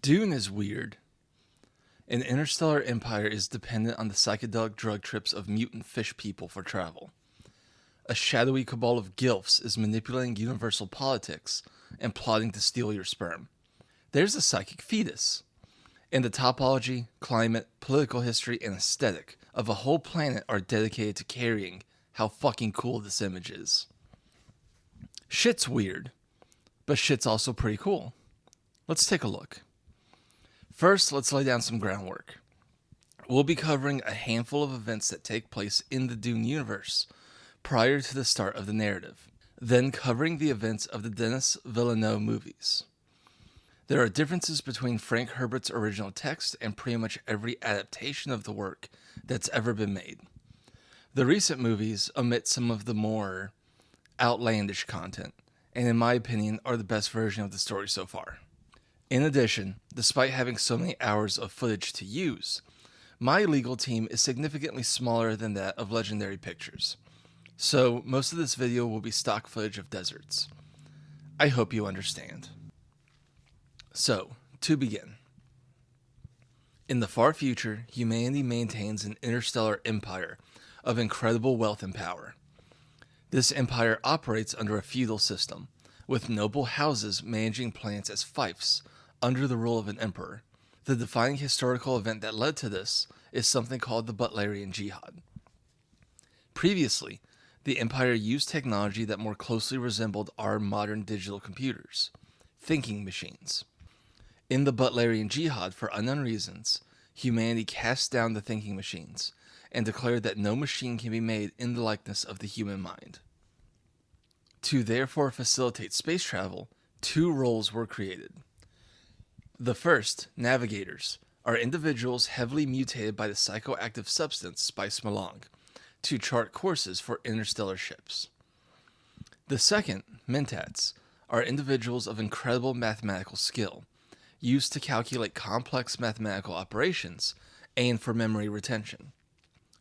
Dune is weird. An interstellar empire is dependent on the psychedelic drug trips of mutant fish people for travel. A shadowy cabal of gilfs is manipulating universal politics and plotting to steal your sperm. There's a psychic fetus. And the topology, climate, political history, and aesthetic of a whole planet are dedicated to carrying how fucking cool this image is. Shit's weird, but shit's also pretty cool. Let's take a look. First, let's lay down some groundwork. We'll be covering a handful of events that take place in the Dune universe prior to the start of the narrative, then covering the events of the Denis Villeneuve movies. There are differences between Frank Herbert's original text and pretty much every adaptation of the work that's ever been made. The recent movies omit some of the more outlandish content, and in my opinion are the best version of the story so far. In addition, despite having so many hours of footage to use, my legal team is significantly smaller than that of Legendary Pictures, so most of this video will be stock footage of deserts. I hope you understand. So, to begin. In the far future, humanity maintains an interstellar empire of incredible wealth and power. This empire operates under a feudal system, with noble houses managing planets as fiefs under the rule of an emperor. The defining historical event that led to this is something called the Butlerian Jihad. Previously, the empire used technology that more closely resembled our modern digital computers, thinking machines. In the Butlerian Jihad, for unknown reasons, humanity cast down the thinking machines and declared that no machine can be made in the likeness of the human mind. To therefore facilitate space travel, two roles were created. The first, navigators, are individuals heavily mutated by the psychoactive substance spice melange to chart courses for interstellar ships. The second, mentats, are individuals of incredible mathematical skill, used to calculate complex mathematical operations and for memory retention.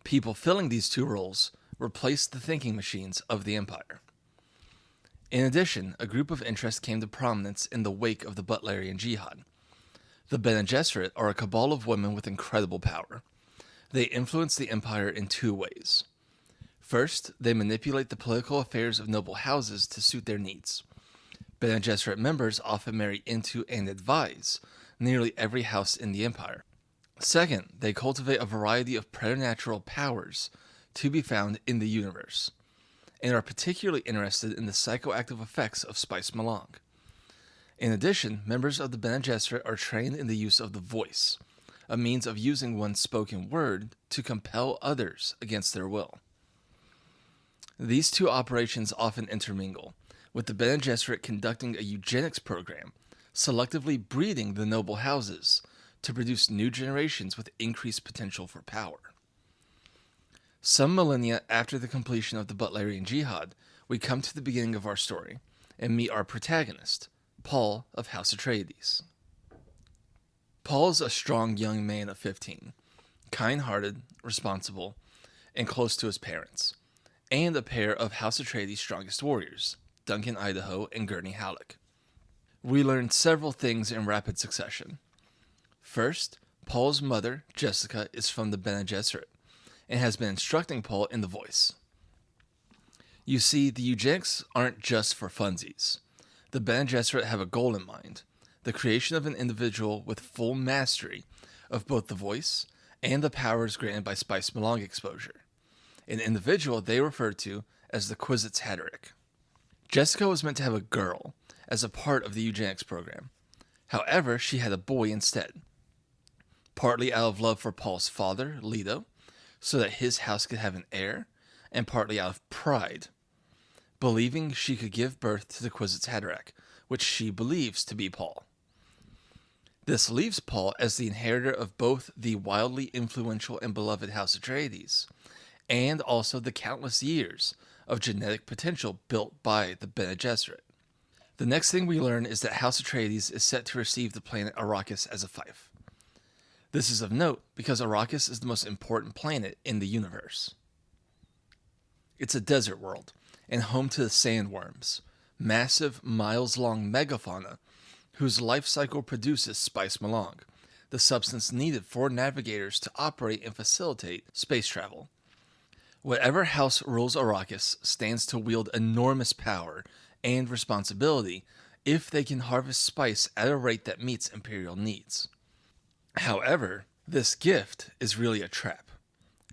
People filling these two roles replaced the thinking machines of the Empire. In addition, a group of interest came to prominence in the wake of the Butlerian Jihad. The Bene Gesserit are a cabal of women with incredible power. They influence the Empire in two ways. First, they manipulate the political affairs of noble houses to suit their needs. Bene Gesserit members often marry into and advise nearly every house in the Empire. Second, they cultivate a variety of preternatural powers to be found in the universe, and are particularly interested in the psychoactive effects of spice melange. In addition, members of the Bene Gesserit are trained in the use of the voice, a means of using one's spoken word to compel others against their will. These two operations often intermingle, with the Bene Gesserit conducting a eugenics program, selectively breeding the noble houses to produce new generations with increased potential for power. Some millennia after the completion of the Butlerian Jihad, we come to the beginning of our story and meet our protagonist, Paul of House Atreides. Paul is a strong young man of 15, kind-hearted, responsible, and close to his parents, and a pair of House Atreides' strongest warriors, Duncan Idaho and Gurney Halleck. We learn several things in rapid succession. First, Paul's mother, Jessica, is from the Bene Gesserit, and has been instructing Paul in the voice. You see, the eugenics aren't just for funsies. The Bene Gesserit have a goal in mind, the creation of an individual with full mastery of both the voice and the powers granted by spice melange exposure, an individual they refer to as the Kwisatz Haderach. Jessica was meant to have a girl as a part of the eugenics program. However, she had a boy instead, partly out of love for Paul's father, Leto, so that his house could have an heir, and partly out of pride, believing she could give birth to the Kwisatz Haderach, which she believes to be Paul. This leaves Paul as the inheritor of both the wildly influential and beloved House Atreides, and also the countless years of genetic potential built by the Bene Gesserit. The next thing we learn is that House Atreides is set to receive the planet Arrakis as a fief. This is of note because Arrakis is the most important planet in the universe. It's a desert world, and home to the sandworms, massive, miles-long megafauna whose life cycle produces spice melange, the substance needed for navigators to operate and facilitate space travel. Whatever house rules Arrakis stands to wield enormous power and responsibility if they can harvest spice at a rate that meets Imperial needs. However, this gift is really a trap.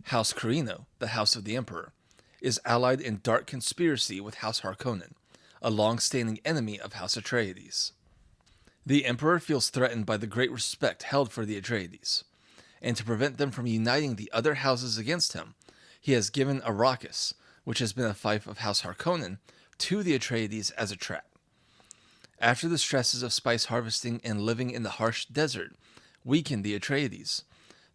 House Carino, the House of the Emperor, is allied in dark conspiracy with House Harkonnen, a long-standing enemy of House Atreides. The Emperor feels threatened by the great respect held for the Atreides, and to prevent them from uniting the other houses against him, he has given Arrakis, which has been a fief of House Harkonnen, to the Atreides as a trap. After the stresses of spice harvesting and living in the harsh desert weakened the Atreides,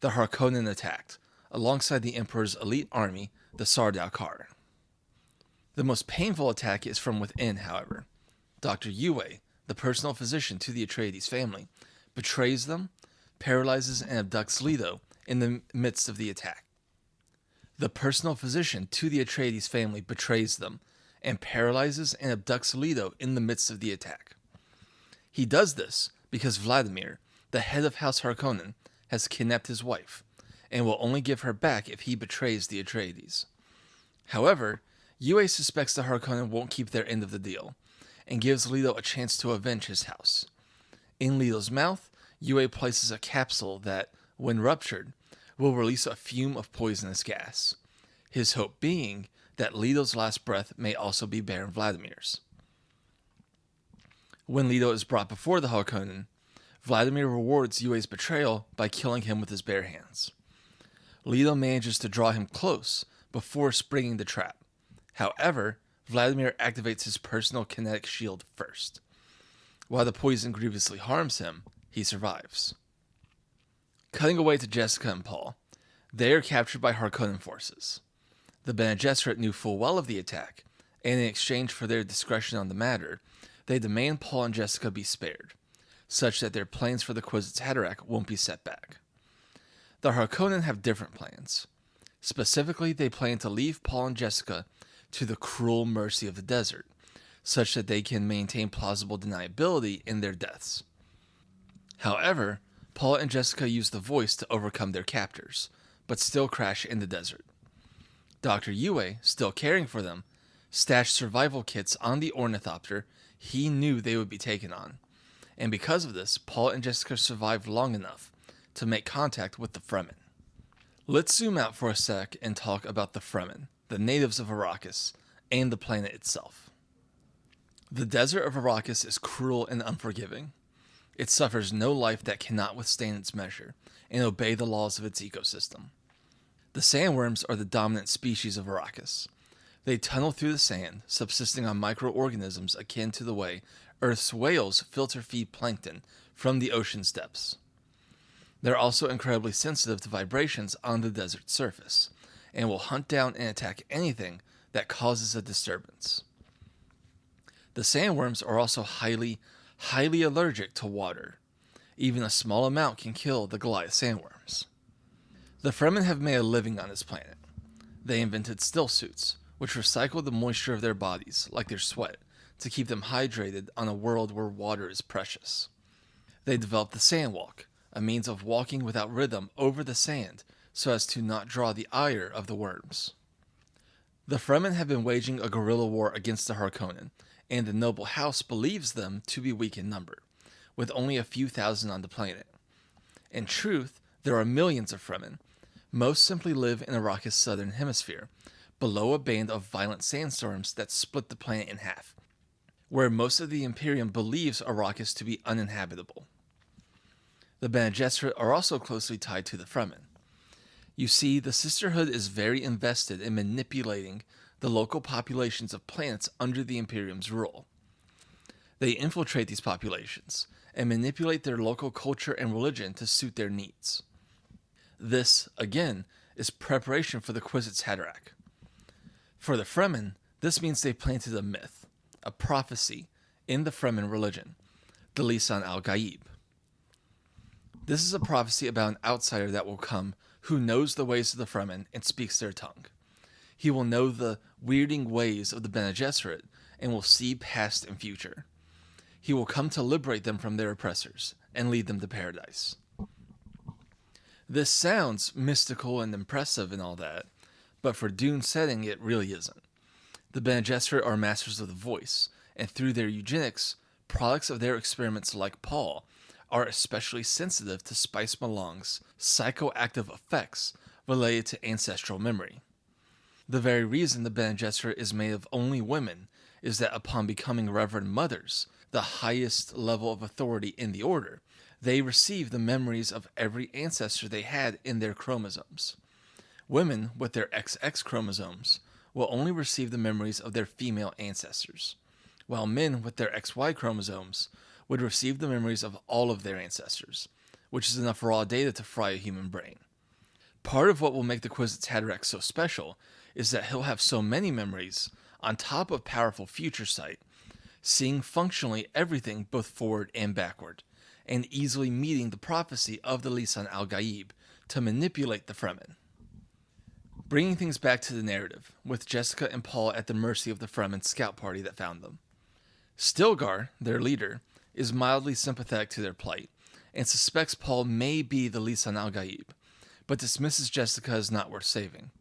the Harkonnen attacked, alongside the Emperor's elite army, the Sardaukar. The most painful attack is from within, however. Dr. Yue, the personal physician to the Atreides family, betrays them, paralyzes and abducts Leto in the midst of the attack. The personal physician to the Atreides family betrays them and paralyzes and abducts Leto in the midst of the attack. He does this because Vladimir, the head of House Harkonnen, has kidnapped his wife and will only give her back if he betrays the Atreides. However, Yue suspects the Harkonnen won't keep their end of the deal and gives Leto a chance to avenge his house. In Leto's mouth, Yue places a capsule that, when ruptured, will release a fume of poisonous gas, his hope being that Leto's last breath may also be Baron Vladimir's. When Leto is brought before the Harkonnen, Vladimir rewards Yue's betrayal by killing him with his bare hands. Leto manages to draw him close before springing the trap. However, Vladimir activates his personal kinetic shield first. While the poison grievously harms him, he survives. Cutting away to Jessica and Paul, they are captured by Harkonnen forces. The Bene Gesserit knew full well of the attack, and in exchange for their discretion on the matter, they demand Paul and Jessica be spared, such that their plans for the Kwisatz Haderach won't be set back. The Harkonnen have different plans. Specifically, they plan to leave Paul and Jessica to the cruel mercy of the desert, such that they can maintain plausible deniability in their deaths. However, Paul and Jessica use the voice to overcome their captors, but still crash in the desert. Dr. Yue, still caring for them, stashed survival kits on the ornithopter he knew they would be taken on, and because of this, Paul and Jessica survived long enough to make contact with the Fremen. Let's zoom out for a sec and talk about the Fremen, the natives of Arrakis, and the planet itself. The desert of Arrakis is cruel and unforgiving. It suffers no life that cannot withstand its measure and obey the laws of its ecosystem. The sandworms are the dominant species of Arrakis. They tunnel through the sand, subsisting on microorganisms akin to the way Earth's whales filter feed plankton from the ocean's depths. They're also incredibly sensitive to vibrations on the desert surface, and will hunt down and attack anything that causes a disturbance. The sandworms are also highly allergic to water. Even a small amount can kill the Goliath sandworms. The Fremen have made a living on this planet. They invented still suits, which recycle the moisture of their bodies, like their sweat, to keep them hydrated on a world where water is precious. They developed the sandwalk, a means of walking without rhythm over the sand so as to not draw the ire of the worms. The Fremen have been waging a guerrilla war against the Harkonnen, and the noble house believes them to be weak in number, with only a few thousand on the planet. In truth, there are millions of Fremen. Most simply live in Arrakis' southern hemisphere, below a band of violent sandstorms that split the planet in half, where most of the Imperium believes Arrakis to be uninhabitable. The Bene Gesserit are also closely tied to the Fremen. You see, the Sisterhood is very invested in manipulating the local populations of planets under the Imperium's rule. They infiltrate these populations and manipulate their local culture and religion to suit their needs. This, again, is preparation for the Kwisatz Haderach. For the Fremen, this means they planted a myth, a prophecy, in the Fremen religion, the Lisan al-Gaib. This is a prophecy about an outsider that will come who knows the ways of the Fremen and speaks their tongue. He will know the weirding ways of the Bene Gesserit and will see past and future. he will come to liberate them from their oppressors and lead them to paradise. This sounds mystical and impressive and all that, but for Dune's setting, it really isn't. The Bene Gesserit are masters of the voice, and through their eugenics, products of their experiments like Paul are especially sensitive to Spice Malong's psychoactive effects related to ancestral memory. The very reason the Bene Gesserit is made of only women is that upon becoming Reverend Mothers, the highest level of authority in the order, they receive the memories of every ancestor they had in their chromosomes. Women with their XX chromosomes will only receive the memories of their female ancestors, while men with their XY chromosomes would receive the memories of all of their ancestors, which is enough raw data to fry a human brain. Part of what will make the Kwisatz Haderach so special is that he'll have so many memories, on top of powerful future sight, seeing functionally everything both forward and backward, and easily meeting the prophecy of the Lisan al-Gaib to manipulate the Fremen. Bringing things back to the narrative, with Jessica and Paul at the mercy of the Fremen scout party that found them. Stilgar, their leader, is mildly sympathetic to their plight, and suspects Paul may be the Lisan al-Gaib, but dismisses Jessica as not worth saving.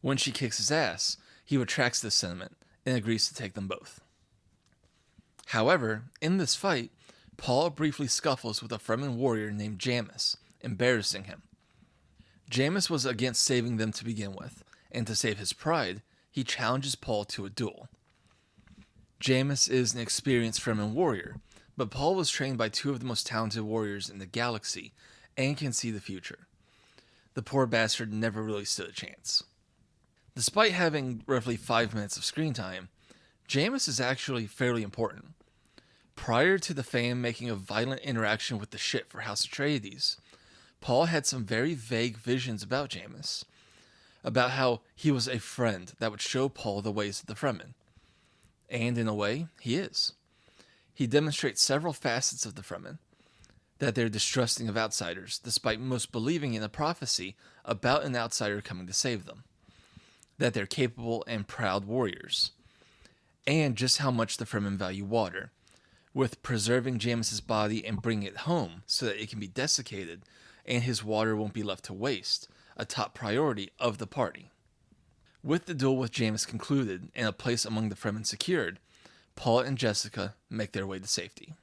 When she kicks his ass, he retracts this sentiment and agrees to take them both. However, in this fight, Paul briefly scuffles with a Fremen warrior named Jamis, embarrassing him. Jamis was against saving them to begin with, and to save his pride, he challenges Paul to a duel. Jamis is an experienced Fremen warrior, but Paul was trained by two of the most talented warriors in the galaxy and can see the future. The poor bastard never really stood a chance. Despite having roughly 5 minutes of screen time, Jamis is actually fairly important. Prior to the fam making a violent interaction with the ship for House Atreides, Paul had some very vague visions about Jamis, about how he was a friend that would show Paul the ways of the Fremen. And in a way, he is. He demonstrates several facets of the Fremen, that they're distrusting of outsiders, despite most believing in a prophecy about an outsider coming to save them, that they're capable and proud warriors, and just how much the Fremen value water, with preserving Jamis's body and bringing it home so that it can be desiccated and his water won't be left to waste, a top priority of the party. With the duel with Jamis concluded and a place among the Fremen secured, Paul and Jessica make their way to safety.